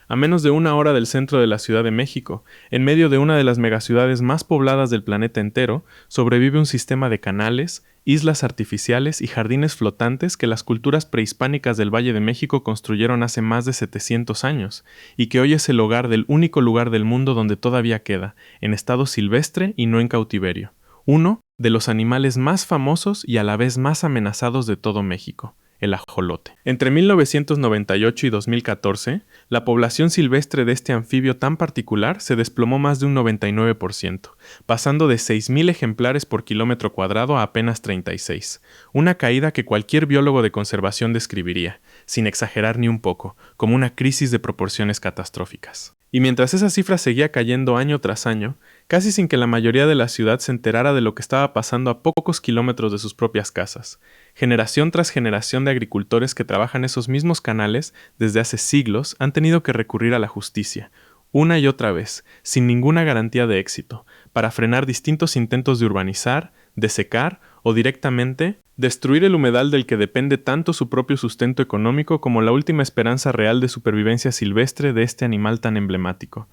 A menos de una hora del centro de la Ciudad de México, en medio de una de las megaciudades más pobladas del planeta entero, sobrevive un sistema de canales, islas artificiales y jardines flotantes que las culturas prehispánicas del Valle de México construyeron hace más de 700 años, y que hoy es el hogar del único lugar del mundo donde todavía queda, en estado silvestre y no en cautiverio, uno de los animales más famosos y a la vez más amenazados de todo México, el ajolote. Entre 1998 y 2014, la población silvestre de este anfibio tan particular se desplomó más de un 99%, pasando de 6.000 ejemplares por kilómetro cuadrado a apenas 36, una caída que cualquier biólogo de conservación describiría, sin exagerar ni un poco, como una crisis de proporciones catastróficas. Y mientras esa cifra seguía cayendo año tras año, casi sin que la mayoría de la ciudad se enterara de lo que estaba pasando a pocos kilómetros de sus propias casas, generación tras generación de agricultores que trabajan esos mismos canales desde hace siglos han tenido que recurrir a la justicia, una y otra vez, sin ninguna garantía de éxito, para frenar distintos intentos de urbanizar, de secar o directamente destruir el humedal del que depende tanto su propio sustento económico como la última esperanza real de supervivencia silvestre de este animal tan emblemático.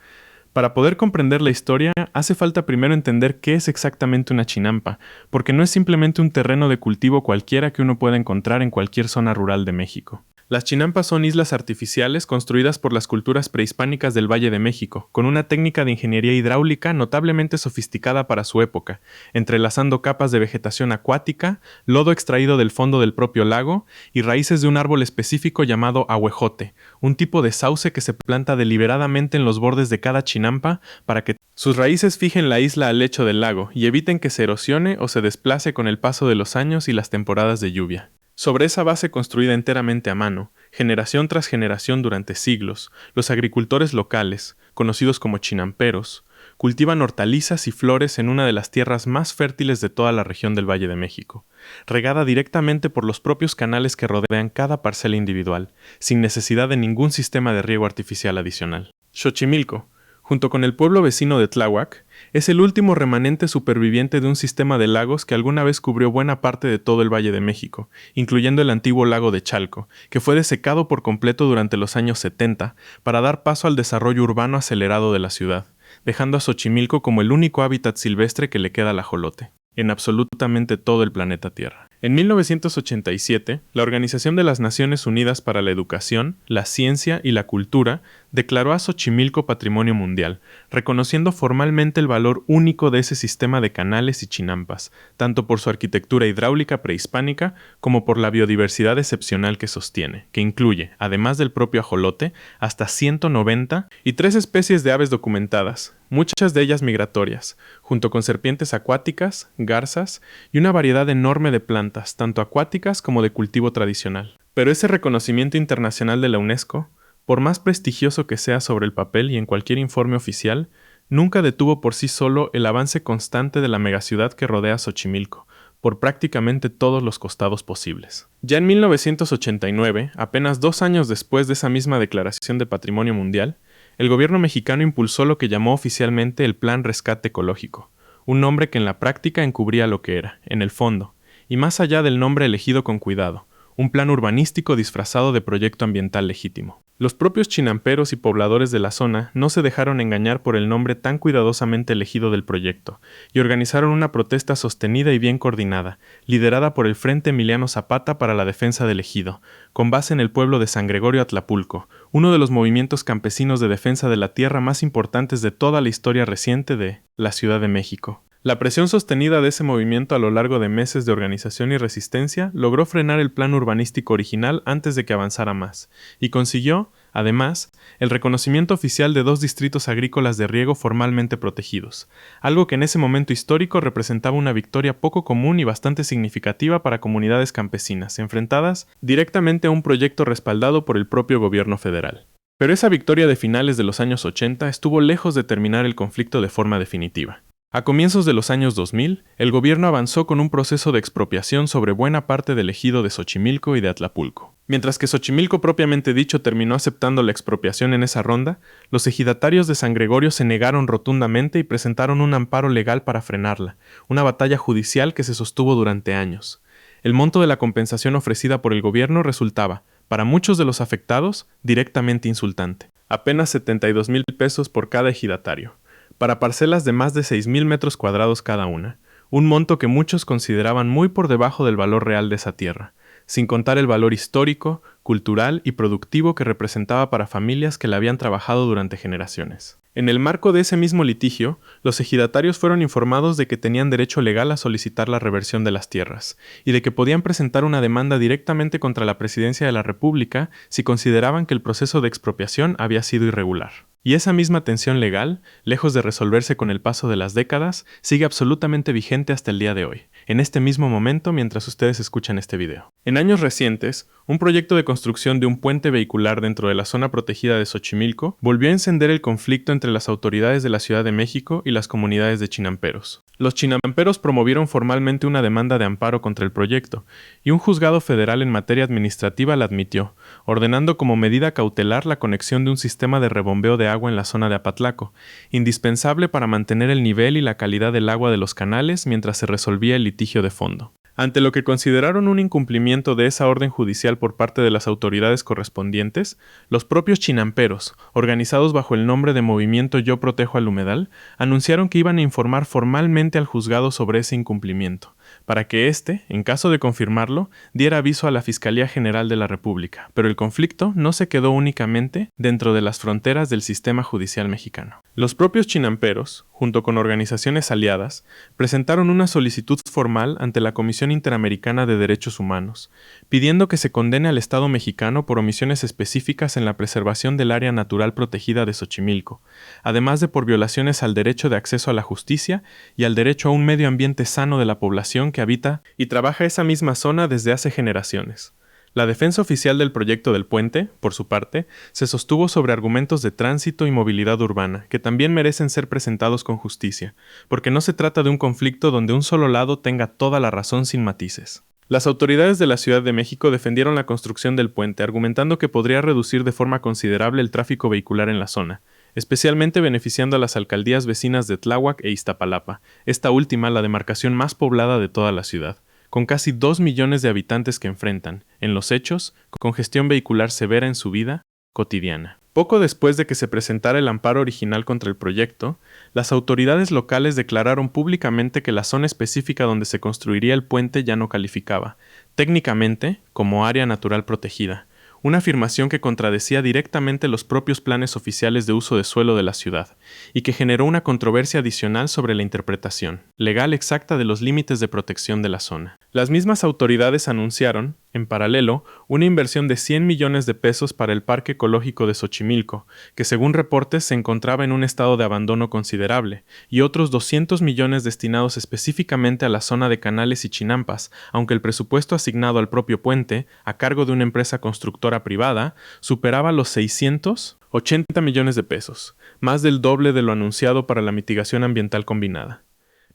Para poder comprender la historia, hace falta primero entender qué es exactamente una chinampa, porque no es simplemente un terreno de cultivo cualquiera que uno pueda encontrar en cualquier zona rural de México. Las chinampas son islas artificiales construidas por las culturas prehispánicas del Valle de México, con una técnica de ingeniería hidráulica notablemente sofisticada para su época, entrelazando capas de vegetación acuática, lodo extraído del fondo del propio lago y raíces de un árbol específico llamado ahuejote, un tipo de sauce que se planta deliberadamente en los bordes de cada chinampa para que sus raíces fijen la isla al lecho del lago y eviten que se erosione o se desplace con el paso de los años y las temporadas de lluvia. Sobre esa base construida enteramente a mano, generación tras generación durante siglos, los agricultores locales, conocidos como chinamperos, cultivan hortalizas y flores en una de las tierras más fértiles de toda la región del Valle de México, regada directamente por los propios canales que rodean cada parcela individual, sin necesidad de ningún sistema de riego artificial adicional. Xochimilco, junto con el pueblo vecino de Tláhuac, es el último remanente superviviente de un sistema de lagos que alguna vez cubrió buena parte de todo el Valle de México, incluyendo el antiguo lago de Chalco, que fue desecado por completo durante los años 70 para dar paso al desarrollo urbano acelerado de la ciudad, dejando a Xochimilco como el único hábitat silvestre que le queda al ajolote, en absolutamente todo el planeta Tierra. En 1987, la Organización de las Naciones Unidas para la Educación, la Ciencia y la Cultura declaró a Xochimilco Patrimonio Mundial, reconociendo formalmente el valor único de ese sistema de canales y chinampas, tanto por su arquitectura hidráulica prehispánica como por la biodiversidad excepcional que sostiene, que incluye, además del propio ajolote, hasta 190 y 3 especies de aves documentadas, muchas de ellas migratorias, junto con serpientes acuáticas, garzas y una variedad enorme de plantas, tanto acuáticas como de cultivo tradicional. Pero ese reconocimiento internacional de la UNESCO, por más prestigioso que sea sobre el papel y en cualquier informe oficial, nunca detuvo por sí solo el avance constante de la megaciudad que rodea Xochimilco, por prácticamente todos los costados posibles. Ya en 1989, apenas 2 años después de esa misma declaración de Patrimonio Mundial, el gobierno mexicano impulsó lo que llamó oficialmente el Plan Rescate Ecológico, un nombre que en la práctica encubría lo que era, en el fondo, y más allá del nombre elegido con cuidado, un plan urbanístico disfrazado de proyecto ambiental legítimo. Los propios chinamperos y pobladores de la zona no se dejaron engañar por el nombre tan cuidadosamente elegido del proyecto, y organizaron una protesta sostenida y bien coordinada, liderada por el Frente Emiliano Zapata para la Defensa del Ejido, con base en el pueblo de San Gregorio Atlapulco, uno de los movimientos campesinos de defensa de la tierra más importantes de toda la historia reciente de la Ciudad de México. La presión sostenida de ese movimiento a lo largo de meses de organización y resistencia logró frenar el plan urbanístico original antes de que avanzara más, y consiguió, además, el reconocimiento oficial de 2 distritos agrícolas de riego formalmente protegidos, algo que en ese momento histórico representaba una victoria poco común y bastante significativa para comunidades campesinas, enfrentadas directamente a un proyecto respaldado por el propio gobierno federal. Pero esa victoria de finales de los años 80 estuvo lejos de terminar el conflicto de forma definitiva. A comienzos de los años 2000, el gobierno avanzó con un proceso de expropiación sobre buena parte del ejido de Xochimilco y de Atlapulco. Mientras que Xochimilco propiamente dicho terminó aceptando la expropiación en esa ronda, los ejidatarios de San Gregorio se negaron rotundamente y presentaron un amparo legal para frenarla, una batalla judicial que se sostuvo durante años. El monto de la compensación ofrecida por el gobierno resultaba, para muchos de los afectados, directamente insultante. apenas 72,000 pesos por cada ejidatario, para parcelas de más de 6,000 metros cuadrados cada una, un monto que muchos consideraban muy por debajo del valor real de esa tierra, sin contar el valor histórico, cultural y productivo que representaba para familias que la habían trabajado durante generaciones. En el marco de ese mismo litigio, los ejidatarios fueron informados de que tenían derecho legal a solicitar la reversión de las tierras, y de que podían presentar una demanda directamente contra la Presidencia de la República si consideraban que el proceso de expropiación había sido irregular. Y esa misma tensión legal, lejos de resolverse con el paso de las décadas, sigue absolutamente vigente hasta el día de hoy, en este mismo momento mientras ustedes escuchan este video. En años recientes, un proyecto de construcción de un puente vehicular dentro de la zona protegida de Xochimilco volvió a encender el conflicto entre las autoridades de la Ciudad de México y las comunidades de chinamperos. Los chinamperos promovieron formalmente una demanda de amparo contra el proyecto, y un juzgado federal en materia administrativa la admitió, ordenando como medida cautelar la conexión de un sistema de rebombeo de agua en la zona de Apatlaco, indispensable para mantener el nivel y la calidad del agua de los canales mientras se resolvía el litigio de fondo. Ante lo que consideraron un incumplimiento de esa orden judicial por parte de las autoridades correspondientes, los propios chinamperos, organizados bajo el nombre de Movimiento Yo Protejo al Humedal, anunciaron que iban a informar formalmente al juzgado sobre ese incumplimiento, para que éste, en caso de confirmarlo, diera aviso a la Fiscalía General de la República. Pero el conflicto no se quedó únicamente dentro de las fronteras del sistema judicial mexicano. Los propios chinamperos, junto con organizaciones aliadas, presentaron una solicitud formal ante la Comisión Interamericana de Derechos Humanos, pidiendo que se condene al Estado mexicano por omisiones específicas en la preservación del área natural protegida de Xochimilco, además de por violaciones al derecho de acceso a la justicia y al derecho a un medio ambiente sano de la población que habita y trabaja esa misma zona desde hace generaciones. La defensa oficial del proyecto del puente, por su parte, se sostuvo sobre argumentos de tránsito y movilidad urbana, que también merecen ser presentados con justicia, porque no se trata de un conflicto donde un solo lado tenga toda la razón sin matices. Las autoridades de la Ciudad de México defendieron la construcción del puente, argumentando que podría reducir de forma considerable el tráfico vehicular en la zona, especialmente beneficiando a las alcaldías vecinas de Tláhuac e Iztapalapa, esta última la demarcación más poblada de toda la ciudad, con casi 2 millones de habitantes que enfrentan, en los hechos, congestión vehicular severa en su vida cotidiana. Poco después de que se presentara el amparo original contra el proyecto, las autoridades locales declararon públicamente que la zona específica donde se construiría el puente ya no calificaba, técnicamente, como área natural protegida, una afirmación que contradecía directamente los propios planes oficiales de uso de suelo de la ciudad, y que generó una controversia adicional sobre la interpretación legal exacta de los límites de protección de la zona. Las mismas autoridades anunciaron, en paralelo, una inversión de 100 millones de pesos para el Parque Ecológico de Xochimilco, que según reportes se encontraba en un estado de abandono considerable, y otros 200 millones destinados específicamente a la zona de Canales y Chinampas, aunque el presupuesto asignado al propio puente, a cargo de una empresa constructora privada, superaba los 680 millones de pesos, más del doble de lo anunciado para la mitigación ambiental combinada.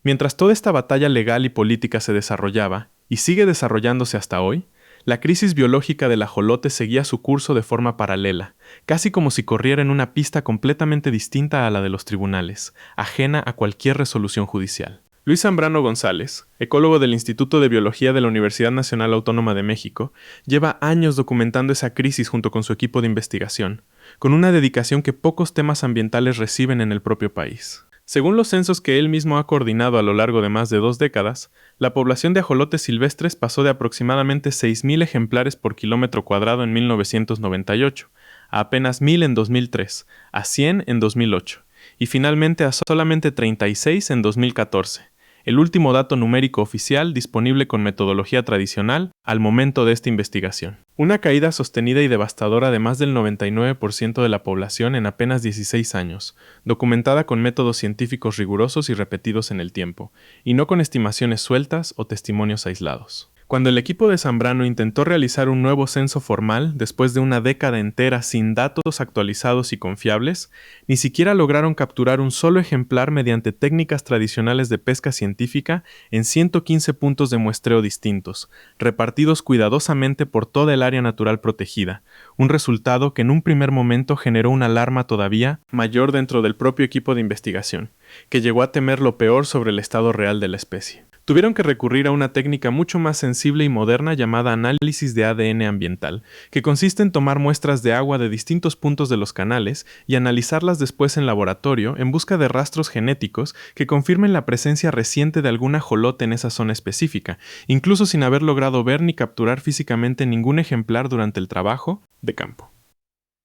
Mientras toda esta batalla legal y política se desarrollaba, y sigue desarrollándose hasta hoy, la crisis biológica del ajolote seguía su curso de forma paralela, casi como si corriera en una pista completamente distinta a la de los tribunales, ajena a cualquier resolución judicial. Luis Zambrano González, ecólogo del Instituto de Biología de la Universidad Nacional Autónoma de México, lleva años documentando esa crisis junto con su equipo de investigación, con una dedicación que pocos temas ambientales reciben en el propio país. Según los censos que él mismo ha coordinado a lo largo de más de 2 décadas, la población de ajolotes silvestres pasó de aproximadamente 6,000 ejemplares por kilómetro cuadrado en 1998, a apenas 1,000 en 2003, a 100 en 2008, y finalmente a solamente 36 en 2014, el último dato numérico oficial disponible con metodología tradicional al momento de esta investigación. Una caída sostenida y devastadora de más del 99% de la población en apenas 16 años, documentada con métodos científicos rigurosos y repetidos en el tiempo, y no con estimaciones sueltas o testimonios aislados. Cuando el equipo de Zambrano intentó realizar un nuevo censo formal después de una década entera sin datos actualizados y confiables, ni siquiera lograron capturar un solo ejemplar mediante técnicas tradicionales de pesca científica en 115 puntos de muestreo distintos, repartidos cuidadosamente por toda el área natural protegida, un resultado que en un primer momento generó una alarma todavía mayor dentro del propio equipo de investigación, que llegó a temer lo peor sobre el estado real de la especie. Tuvieron que recurrir a una técnica mucho más sensible y moderna llamada análisis de ADN ambiental, que consiste en tomar muestras de agua de distintos puntos de los canales y analizarlas después en laboratorio en busca de rastros genéticos que confirmen la presencia reciente de algún ajolote en esa zona específica, incluso sin haber logrado ver ni capturar físicamente ningún ejemplar durante el trabajo de campo.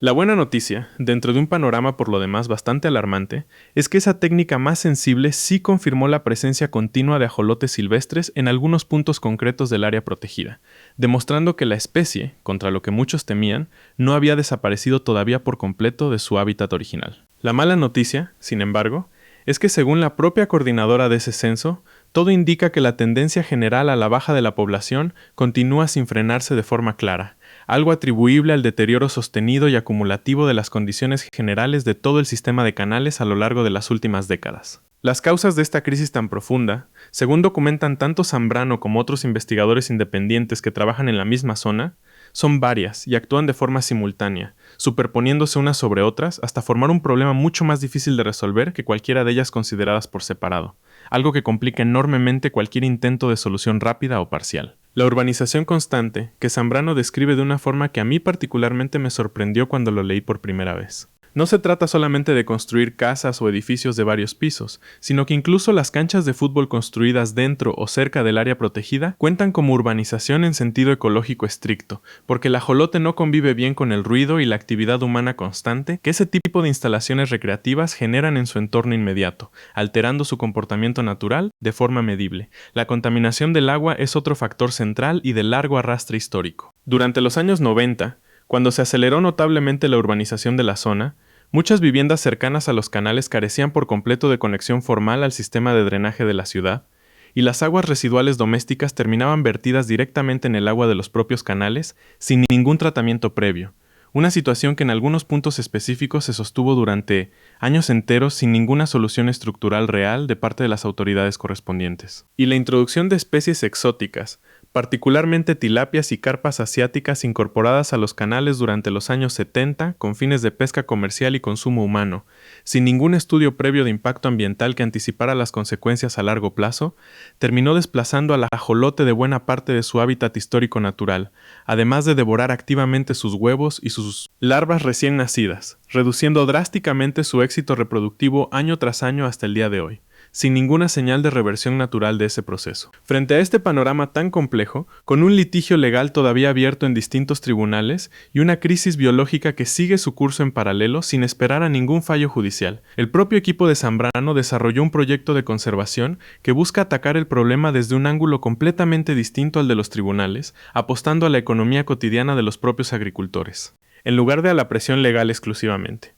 La buena noticia, dentro de un panorama por lo demás bastante alarmante, es que esa técnica más sensible sí confirmó la presencia continua de ajolotes silvestres en algunos puntos concretos del área protegida, demostrando que la especie, contra lo que muchos temían, no había desaparecido todavía por completo de su hábitat original. La mala noticia, sin embargo, es que según la propia coordinadora de ese censo, todo indica que la tendencia general a la baja de la población continúa sin frenarse de forma clara, algo atribuible al deterioro sostenido y acumulativo de las condiciones generales de todo el sistema de canales a lo largo de las últimas décadas. Las causas de esta crisis tan profunda, según documentan tanto Zambrano como otros investigadores independientes que trabajan en la misma zona, son varias y actúan de forma simultánea, superponiéndose unas sobre otras hasta formar un problema mucho más difícil de resolver que cualquiera de ellas consideradas por separado, algo que complica enormemente cualquier intento de solución rápida o parcial. La urbanización constante, que Zambrano describe de una forma que a mí particularmente me sorprendió cuando lo leí por primera vez. No se trata solamente de construir casas o edificios de varios pisos, sino que incluso las canchas de fútbol construidas dentro o cerca del área protegida cuentan como urbanización en sentido ecológico estricto, porque el ajolote no convive bien con el ruido y la actividad humana constante que ese tipo de instalaciones recreativas generan en su entorno inmediato, alterando su comportamiento natural de forma medible. La contaminación del agua es otro factor central y de largo arrastre histórico. Durante los años 90, cuando se aceleró notablemente la urbanización de la zona, muchas viviendas cercanas a los canales carecían por completo de conexión formal al sistema de drenaje de la ciudad, y las aguas residuales domésticas terminaban vertidas directamente en el agua de los propios canales sin ningún tratamiento previo, una situación que en algunos puntos específicos se sostuvo durante años enteros sin ninguna solución estructural real de parte de las autoridades correspondientes. Y la introducción de especies exóticas, particularmente tilapias y carpas asiáticas incorporadas a los canales durante los años 70 con fines de pesca comercial y consumo humano, sin ningún estudio previo de impacto ambiental que anticipara las consecuencias a largo plazo, terminó desplazando al ajolote de buena parte de su hábitat histórico natural, además de devorar activamente sus huevos y sus larvas recién nacidas, reduciendo drásticamente su éxito reproductivo año tras año hasta el día de hoy, sin ninguna señal de reversión natural de ese proceso. Frente a este panorama tan complejo, con un litigio legal todavía abierto en distintos tribunales y una crisis biológica que sigue su curso en paralelo sin esperar a ningún fallo judicial, el propio equipo de Zambrano desarrolló un proyecto de conservación que busca atacar el problema desde un ángulo completamente distinto al de los tribunales, apostando a la economía cotidiana de los propios agricultores, en lugar de a la presión legal exclusivamente.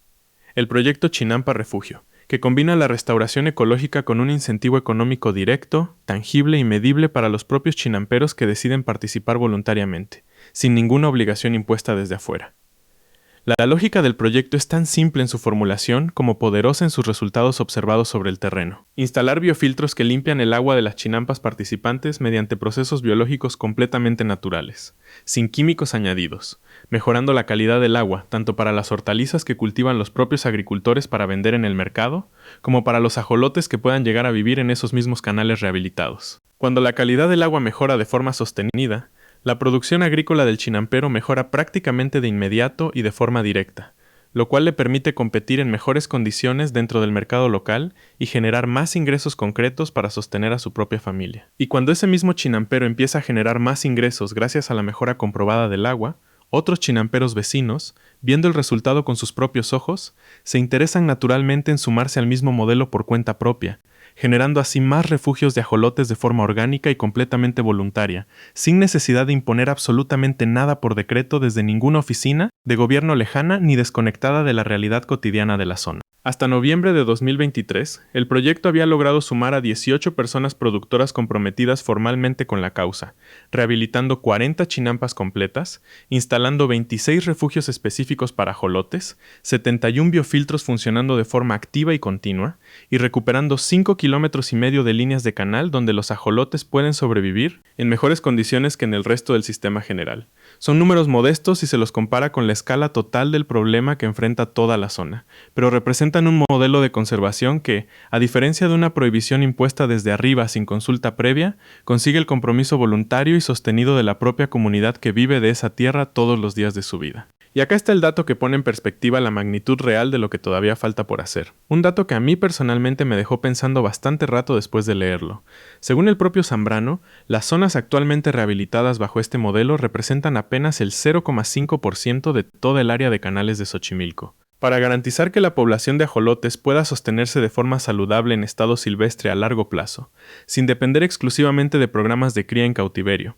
El proyecto Chinampa Refugio, que combina la restauración ecológica con un incentivo económico directo, tangible y medible para los propios chinamperos que deciden participar voluntariamente, sin ninguna obligación impuesta desde afuera. La lógica del proyecto es tan simple en su formulación como poderosa en sus resultados observados sobre el terreno. Instalar biofiltros que limpian el agua de las chinampas participantes mediante procesos biológicos completamente naturales, sin químicos añadidos, mejorando la calidad del agua tanto para las hortalizas que cultivan los propios agricultores para vender en el mercado, como para los ajolotes que puedan llegar a vivir en esos mismos canales rehabilitados. Cuando la calidad del agua mejora de forma sostenida, la producción agrícola del chinampero mejora prácticamente de inmediato y de forma directa, lo cual le permite competir en mejores condiciones dentro del mercado local y generar más ingresos concretos para sostener a su propia familia. Y cuando ese mismo chinampero empieza a generar más ingresos gracias a la mejora comprobada del agua, otros chinamperos vecinos, viendo el resultado con sus propios ojos, se interesan naturalmente en sumarse al mismo modelo por cuenta propia, generando así más refugios de ajolotes de forma orgánica y completamente voluntaria, sin necesidad de imponer absolutamente nada por decreto desde ninguna oficina de gobierno lejana ni desconectada de la realidad cotidiana de la zona. Hasta noviembre de 2023, el proyecto había logrado sumar a 18 personas productoras comprometidas formalmente con la causa, rehabilitando 40 chinampas completas, instalando 26 refugios específicos para ajolotes, 71 biofiltros funcionando de forma activa y continua, y recuperando 5,5 kilómetros de líneas de canal donde los ajolotes pueden sobrevivir en mejores condiciones que en el resto del sistema general, Son números modestos si se los compara con la escala total del problema que enfrenta toda la zona, pero representan un modelo de conservación que, a diferencia de una prohibición impuesta desde arriba sin consulta previa, consigue el compromiso voluntario y sostenido de la propia comunidad que vive de esa tierra todos los días de su vida. Y acá está el dato que pone en perspectiva la magnitud real de lo que todavía falta por hacer. Un dato que a mí personalmente me dejó pensando bastante rato después de leerlo. Según el propio Zambrano, las zonas actualmente rehabilitadas bajo este modelo representan apenas el 0,5% de toda el área de canales de Xochimilco. Para garantizar que la población de ajolotes pueda sostenerse de forma saludable en estado silvestre a largo plazo, sin depender exclusivamente de programas de cría en cautiverio,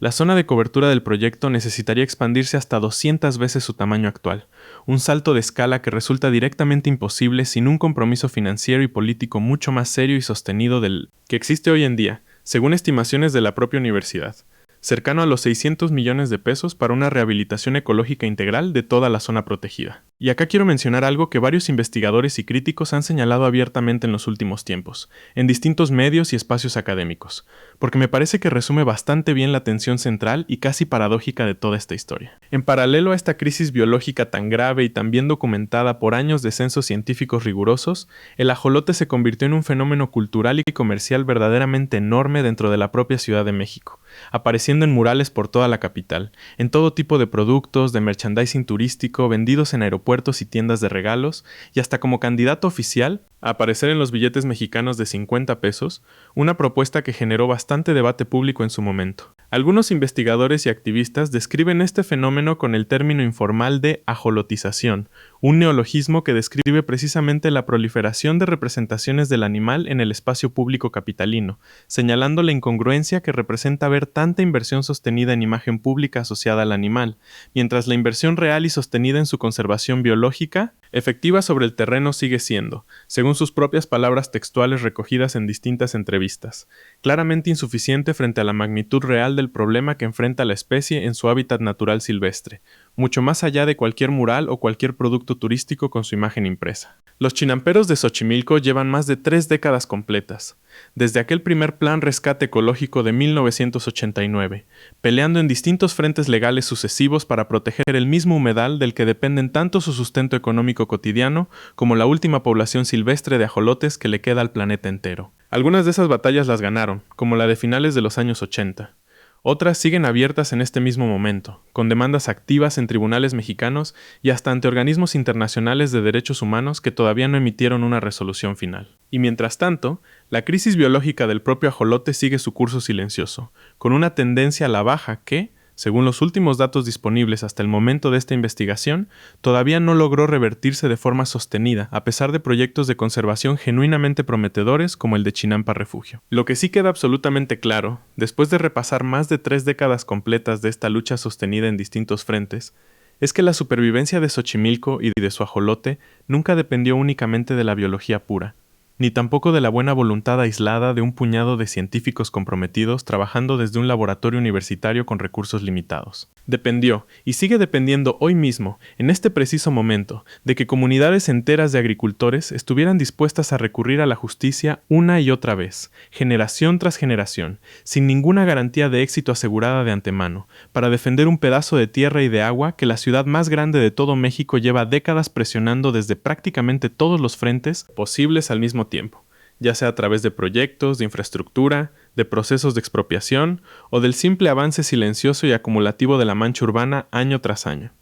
la zona de cobertura del proyecto necesitaría expandirse hasta 200 veces su tamaño actual, un salto de escala que resulta directamente imposible sin un compromiso financiero y político mucho más serio y sostenido del que existe hoy en día, según estimaciones de la propia universidad, cercano a los 600 millones de pesos para una rehabilitación ecológica integral de toda la zona protegida. Y acá quiero mencionar algo que varios investigadores y críticos han señalado abiertamente en los últimos tiempos, en distintos medios y espacios académicos, porque me parece que resume bastante bien la tensión central y casi paradójica de toda esta historia. En paralelo a esta crisis biológica tan grave y tan bien documentada por años de censos científicos rigurosos, el ajolote se convirtió en un fenómeno cultural y comercial verdaderamente enorme dentro de la propia Ciudad de México, apareciendo en murales por toda la capital, en todo tipo de productos, de merchandising turístico, vendidos en aeropuertos y tiendas de regalos, y hasta como candidato oficial a aparecer en los billetes mexicanos de 50 pesos, una propuesta que generó bastante debate público en su momento. Algunos investigadores y activistas describen este fenómeno con el término informal de ajolotización, un neologismo que describe precisamente la proliferación de representaciones del animal en el espacio público capitalino, señalando la incongruencia que representa ver tanta inversión sostenida en imagen pública asociada al animal, mientras la inversión real y sostenida en su conservación biológica, efectiva sobre el terreno sigue siendo, según sus propias palabras textuales recogidas en distintas entrevistas, claramente insuficiente frente a la magnitud real del problema que enfrenta la especie en su hábitat natural silvestre, mucho más allá de cualquier mural o cualquier producto turístico con su imagen impresa. Los chinamperos de Xochimilco llevan más de 3 décadas completas, desde aquel primer plan rescate ecológico de 1989, peleando en distintos frentes legales sucesivos para proteger el mismo humedal del que dependen tanto su sustento económico cotidiano como la última población silvestre de ajolotes que le queda al planeta entero. Algunas de esas batallas las ganaron, como la de finales de los años 80. Otras siguen abiertas en este mismo momento, con demandas activas en tribunales mexicanos y hasta ante organismos internacionales de derechos humanos que todavía no emitieron una resolución final. Y mientras tanto, la crisis biológica del propio ajolote sigue su curso silencioso, con una tendencia a la baja que, según los últimos datos disponibles hasta el momento de esta investigación, todavía no logró revertirse de forma sostenida, a pesar de proyectos de conservación genuinamente prometedores como el de Chinampa Refugio. Lo que sí queda absolutamente claro, después de repasar más de 3 décadas completas de esta lucha sostenida en distintos frentes, es que la supervivencia de Xochimilco y de su ajolote nunca dependió únicamente de la biología pura, ni tampoco de la buena voluntad aislada de un puñado de científicos comprometidos trabajando desde un laboratorio universitario con recursos limitados. Dependió, y sigue dependiendo hoy mismo, en este preciso momento, de que comunidades enteras de agricultores estuvieran dispuestas a recurrir a la justicia una y otra vez, generación tras generación, sin ninguna garantía de éxito asegurada de antemano, para defender un pedazo de tierra y de agua que la ciudad más grande de todo México lleva décadas presionando desde prácticamente todos los frentes posibles al mismo tiempo, ya sea a través de proyectos, de infraestructura, de procesos de expropiación o del simple avance silencioso y acumulativo de la mancha urbana año tras año.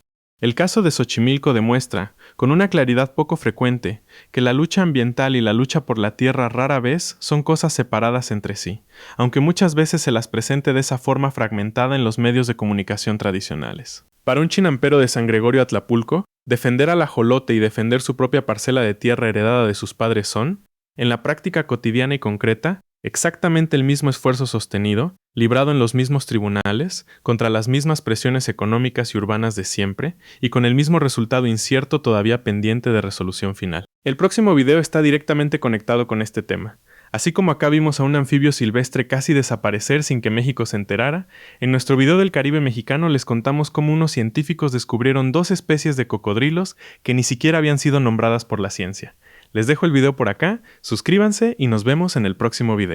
El caso de Xochimilco demuestra, con una claridad poco frecuente, que la lucha ambiental y la lucha por la tierra rara vez son cosas separadas entre sí, aunque muchas veces se las presente de esa forma fragmentada en los medios de comunicación tradicionales. Para un chinampero de San Gregorio Atlapulco, defender al ajolote y defender su propia parcela de tierra heredada de sus padres son, en la práctica cotidiana y concreta, exactamente el mismo esfuerzo sostenido, librado en los mismos tribunales, contra las mismas presiones económicas y urbanas de siempre, y con el mismo resultado incierto todavía pendiente de resolución final. El próximo video está directamente conectado con este tema. Así como acá vimos a un anfibio silvestre casi desaparecer sin que México se enterara, en nuestro video del Caribe mexicano les contamos cómo unos científicos descubrieron 2 especies de cocodrilos que ni siquiera habían sido nombradas por la ciencia. Les dejo el video por acá, suscríbanse y nos vemos en el próximo video.